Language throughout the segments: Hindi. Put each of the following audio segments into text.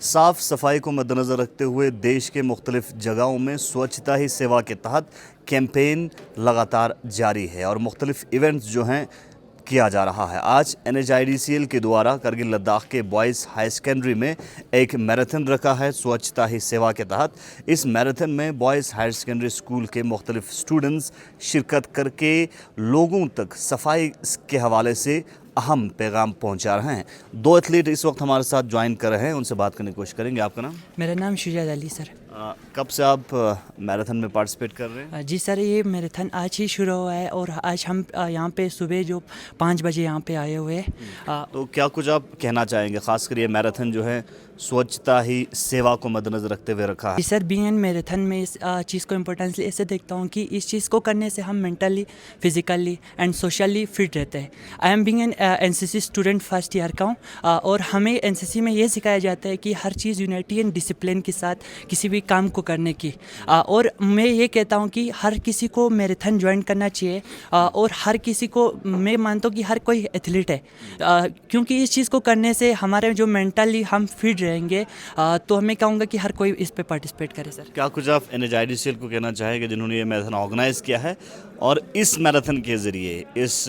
साफ़ सफाई को मद्देनज़र रखते हुए देश के मुख्तलिफ जगहों में स्वच्छता ही सेवा के तहत कैंपेन लगातार जारी है और मुख्तलिफ इवेंट्स जो हैं किया जा रहा है। आज NHIDCL के द्वारा करगिल लद्दाख के बॉयज़ हाई सेकेंडरी में एक मैराथन रखा है स्वच्छता ही सेवा के तहत। इस मैराथन में बॉयज़ हायर सेकेंडरी स्कूल के मुख्तलिफ स्टूडेंट्स शिरकत करके लोगों तक सफाई के हवाले से अहम पैगाम पहुंचा रहे हैं। दो एथलीट इस वक्त हमारे साथ ज्वाइन कर रहे हैं, उनसे बात करने की कोशिश करेंगे। आपका नाम? मेरा नाम शुजात अली सर। कब से आप मैराथन में पार्टिसिपेट कर रहे हैं? जी सर, ये मैराथन आज ही शुरू हुआ है और आज हम यहाँ पे सुबह जो 5 बजे यहाँ पे आए हुए हैं। तो क्या कुछ आप कहना चाहेंगे, खासकर ये मैराथन जो है स्वच्छता ही सेवा को मद्देनजर रखते हुए रखा है? जी सर, बीइंग मैराथन में इस चीज़ को इम्पोर्टेंस ऐसे देखता हूँ कि इस चीज़ को करने से हम mentally, physically and socially fit रहते हैं। I am being an NCC student first year का हूँ और हमें NCC में ये सिखाया जाता है कि हर चीज़ यूनिटी एंड डिसिप्लिन के साथ किसी भी काम को करने की। और मैं ये कहता हूँ कि हर किसी को मैराथन ज्वाइन करना चाहिए और हर किसी को, मैं मानता हूँ कि हर कोई एथलीट है क्योंकि इस चीज़ को करने से हमारे जो मेंटली हम फिट रहेंगे। तो मैं कहूँगा कि हर कोई इस पे पार्टिसिपेट करे सर। क्या कुछ आप NHIDCL को कहना चाहेंगे जिन्होंने ये मैराथन ऑर्गेनाइज़ किया है और इस मैराथन के ज़रिए, इस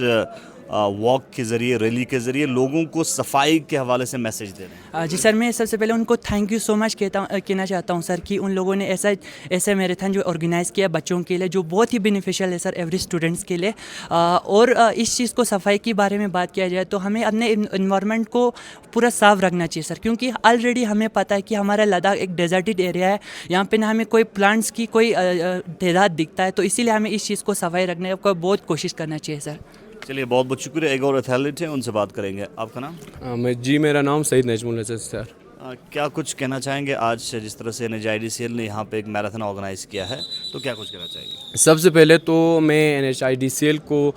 वॉक के ज़रिए, रैली के ज़रिए लोगों को सफाई के हवाले से मैसेज दे रहे हैं? जी सर, मैं सबसे पहले उनको थैंक यू सो मच कहना चाहता हूँ सर कि उन लोगों ने ऐसा मैराथन जो ऑर्गेनाइज़ किया बच्चों के लिए, जो बहुत ही बेनिफिशियल है सर एवरी स्टूडेंट्स के लिए। और इस चीज़ को सफाई के बारे में बात किया जाए तो हमें अपने इन्वायरमेंट को पूरा साफ रखना चाहिए सर, क्योंकि ऑलरेडी हमें पता है कि हमारा लद्दाख एक डेजर्टेड एरिया है। यहाँ पे ना हमें कोई प्लांट्स की कोई तादाद दिखता है, तो इसीलिए हमें इस चीज़ को सफाई रखने का बहुत कोशिश करना चाहिए सर। चलिए, बहुत बहुत शुक्रिया। एक और एथलीट हैं, उनसे बात करेंगे। आपका नाम? मेरा नाम सईद नजमुल हसन सर। क्या कुछ कहना चाहेंगे आज जिस तरह से NHIDCL ने यहाँ पे एक मैराथन ऑर्गेनाइज़ किया है, तो क्या कुछ कहना चाहेंगे? सबसे पहले तो मैं NHIDCL को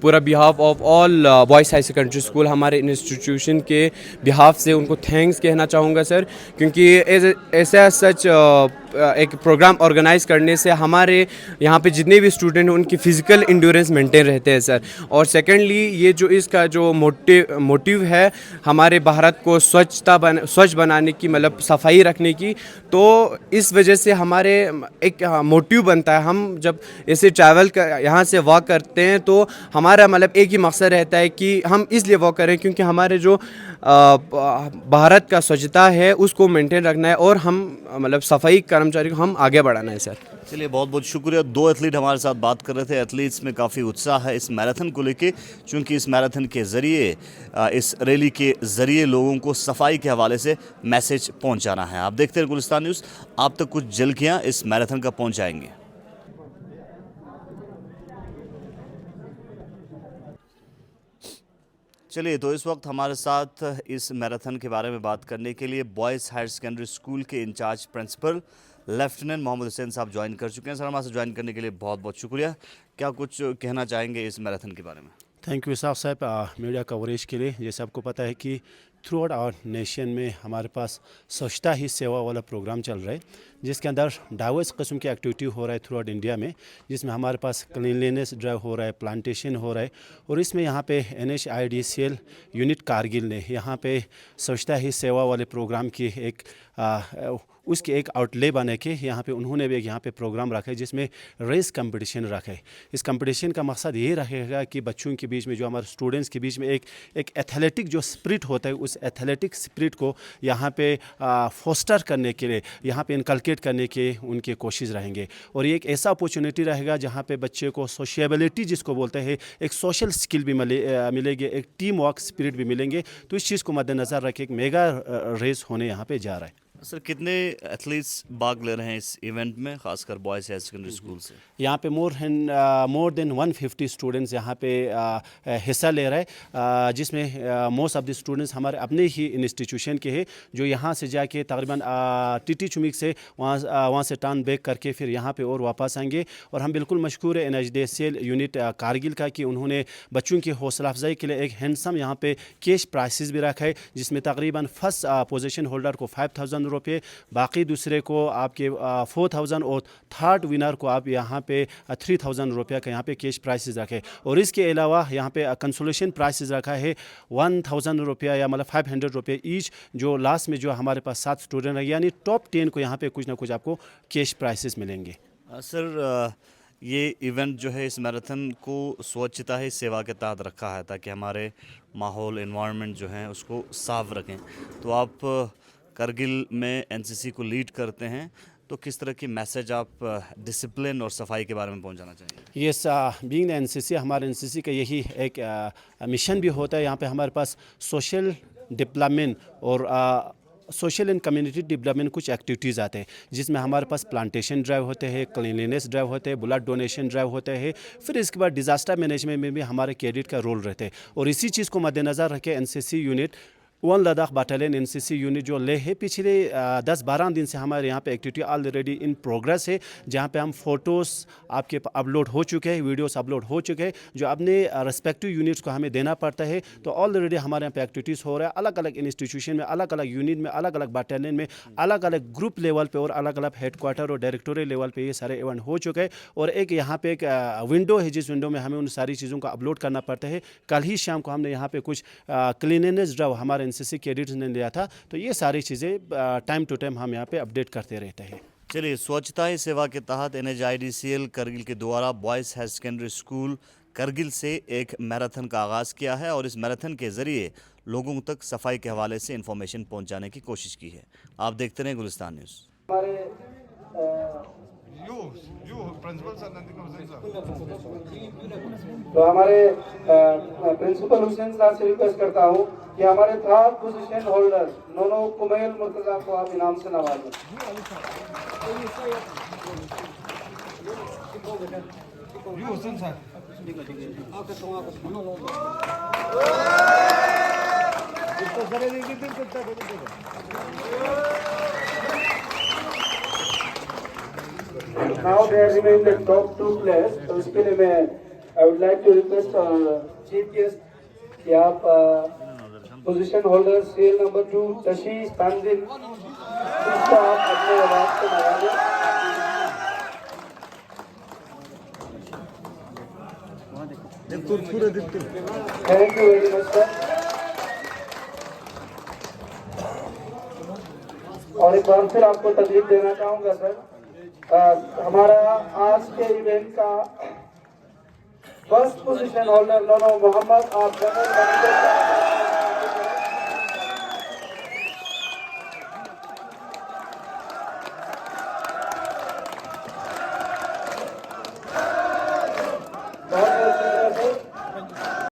पूरा behalf of all boys high secondary school, हमारे इंस्टीट्यूशन के बिहाफ से उनको थैंक्स कहना चाहूँगा सर, क्योंकि ऐसा सच एक प्रोग्राम ऑर्गेनाइज़ करने से हमारे यहाँ पे जितने भी स्टूडेंट हैं उनकी फ़िज़िकल इंड्योरेंस मेंटेन रहते हैं सर। और सेकेंडली ये जो इसका जो मोटिव है हमारे भारत को स्वच्छ बनाने की, मतलब सफाई रखने की, तो इस वजह से हमारे एक मोटिव बनता है। हम जब ऐसे ट्रैवल यहाँ से वॉक करते हैं तो हमारा मतलब एक ही मकसद रहता है कि हम इसलिए वॉक करें क्योंकि हमारे जो भारत का स्वच्छता है उसको मेंटेन रखना है और हम मतलब सफाई कर्मचारी को हम आगे बढ़ाना है सर। चलिए, बहुत बहुत शुक्रिया। दो एथलीट हमारे साथ बात कर रहे थे। एथलीट्स में काफ़ी उत्साह है इस मैराथन को लेके, क्योंकि इस मैराथन के ज़रिए, इस रैली के ज़रिए लोगों को सफाई के हवाले से मैसेज पहुंचाना है। आप देखते हैं गुलिस्तान न्यूज़, आप तक कुछ झलकियाँ इस मैराथन का पहुँचाएंगे। चलिए, तो इस वक्त हमारे साथ इस मैराथन के बारे में बात करने के लिए बॉयज़ हायर सेकेंडरी स्कूल के incharge principal lieutenant Mohammad Hussain साहब ज्वाइन कर चुके हैं। सर, हमारे साथ ज्वाइन करने के लिए बहुत बहुत शुक्रिया। क्या कुछ कहना चाहेंगे इस मैराथन के बारे में? थैंक यू साहब मीडिया कवरेज के लिए। जैसे आपको पता है कि थ्रू आउट आवर नेशन में हमारे पास स्वच्छता ही सेवा वाला प्रोग्राम चल रहा है, जिसके अंदर डाइवर्स किस्म की एक्टिविटी हो रहा है थ्रू आउट इंडिया में, जिसमें हमारे पास क्लीनलीनेस ड्राइव हो रहा है, प्लांटेशन हो रहा है। और इसमें यहाँ पे NHIDCL यूनिट कारगिल ने यहाँ पे स्वच्छता ही सेवा वाले प्रोग्राम की उसके एक आउटले बना के यहाँ पे उन्होंने भी यहाँ पे प्रोग्राम रखा है जिसमें रेस कंपटीशन रखा है। इस कंपटीशन का मकसद ये रहेगा कि बच्चों के बीच में, जो हमारे स्टूडेंट्स के बीच में एक एथलेटिक जो स्पिरिट होता है, उस एथलेटिक स्पिरिट को यहाँ पे फोस्टर करने के लिए, यहाँ पे इनकलकेट करने के उनकी कोशिश रहेंगे। और ये एक ऐसा अपॉर्चुनिटी रहेगा जहाँ पे बच्चे को सोशियबिलिटी जिसको बोलते हैं, एक सोशल स्किल भी मिलेगी, एक टीम वर्क स्पिरिट भी मिलेंगे। तो इस चीज़ को मद्देनज़र रख के एक मेगा रेस होने यहाँ पे जा रहा है। सर, कितने एथलीट्स भाग ले रहे हैं इस इवेंट में, खासकर बॉयज़ हायर सेकेंडरी स्कूल से? यहाँ पे मोर देन 150 स्टूडेंट्स यहाँ पे हिस्सा ले रहे हैं, जिसमें मोस्ट ऑफ द स्टूडेंट्स हमारे अपने ही इंस्टीट्यूशन के हैं, जो यहाँ से जाके तकरीबन टीटी चुमिक से वहाँ से टर्न बैक करके फिर यहाँ पे और वापस आएंगे। और हम बिल्कुल मशहूर है NHIDCL यूनिट कारगिल का कि उन्होंने बच्चों की हौसला अफजाई के लिए एक हैंडसम यहाँ पे कैश प्राइसेस भी रखा है, जिसमें तकरीबन फर्स्ट पोजीशन होल्डर को 5000 रुपये, बाकी दूसरे को आपके 4000 और थर्ड विनर को आप यहाँ पे 3000 रुपये का यहाँ पे कैश प्राइसेस रखे। और इसके अलावा यहाँ पे कंसोलेशन प्राइसेस रखा है 1000 रुपया या मतलब 500 रुपये ईच, जो लास्ट में जो हमारे पास 7 स्टूडेंट है, यानी टॉप 10 को यहाँ पे कुछ ना कुछ आपको कैश प्राइसेस मिलेंगे। सर ये इवेंट जो है, इस मैराथन को स्वच्छता ही सेवा के तहत रखा है ताकि हमारे माहौल एनवायरनमेंट जो है उसको साफ रखें। तो आप करगिल में एनसीसी को लीड करते हैं, तो किस तरह की मैसेज आप डिसिप्लिन और सफाई के बारे में पहुंचाना चाहिए? यस, बीइंग एनसीसी, हमारे एनसीसी का यही एक मिशन भी होता है। यहाँ पे हमारे पास सोशल डेवलपमेंट और सोशल एंड कम्युनिटी डेवलपमेंट कुछ एक्टिविटीज़ आते हैं, जिसमें हमारे पास प्लांटेशन ड्राइव होते हैं, क्लीनलीनेस ड्राइव होते हैं, ब्लड डोनेशन ड्राइव होते हैं, फिर इसके बाद डिज़ास्टर मैनेजमेंट में भी हमारे कैडेट का रोल रहता है। और इसी चीज़ को मद्देनज़र रखे NCC unit 1 Ladakh battalion NCC unit जो ले है, पिछले 10-12 दिन से हमारे यहाँ पे एक्टिविटी ऑलरेडी इन प्रोग्रेस है, जहाँ पे हम फ़ोटोज़ आपके अपलोड हो चुके हैं, वीडियोस अपलोड हो चुके हैं, जो अपने रेस्पेक्टिव यूनिट्स को हमें देना पड़ता है। तो ऑलरेडी हमारे यहाँ पे एक्टिविटीज़ हो रहा है, अलग अलग इंस्टीट्यूशन में, अलग अलग यूनिट में, अलग अलग बटालियन में, अलग अलग ग्रुप लेवल पर और अलग अलग हेडक्वार्टर और डायरेक्टोरियल लेवल पर ये सारे इवेंट हो चुके हैं। और एक यहाँ पे एक विंडो है, जिस विंडो में हमें उन सारी चीज़ों को अपलोड करना पड़ता है। कल ही शाम को हमने यहाँ पे कुछ क्लीनलीनेस ड्राइव हमारे एनसीसी कैडेट्स ने लिया था, तो ये सारी चीज़ें टाइम टू टाइम हम यहाँ पे अपडेट करते रहते हैं। चलिए, स्वच्छता ही सेवा के तहत NHIDCL करगिल के द्वारा boys higher secondary school Kargil से एक मैराथन का आगाज़ किया है और इस मैराथन के ज़रिए लोगों तक सफाई के हवाले से इन्फॉर्मेशन पहुंचाने की कोशिश की है। आप देखते रहें गुलिस्तान न्यूज़। तो हमारे प्रिंसिपल हुसैन साहब से रिक्वेस्ट करता हूँ कि हमारे थर्ड पोजीशन होल्डर नोनो कुमैल मुर्तजा को आप इनाम से नवाजें। हुसैन साहब Now they remain the top 2 players. तो इसके लिए मैं I would like to request chief guest कि आप पोजीशन होल्डर सीरियल नंबर 2 तशी तानजिन, इसको आप अपने आवाज से नवाजें। Thank you very much sir. और एक बार फिर आपको तकलीफ देना चाहूँगा सर, हमारा आज के इवेंट का फर्स्ट पोजीशन होल्डर नोनो मोहम्मद, आप जनरल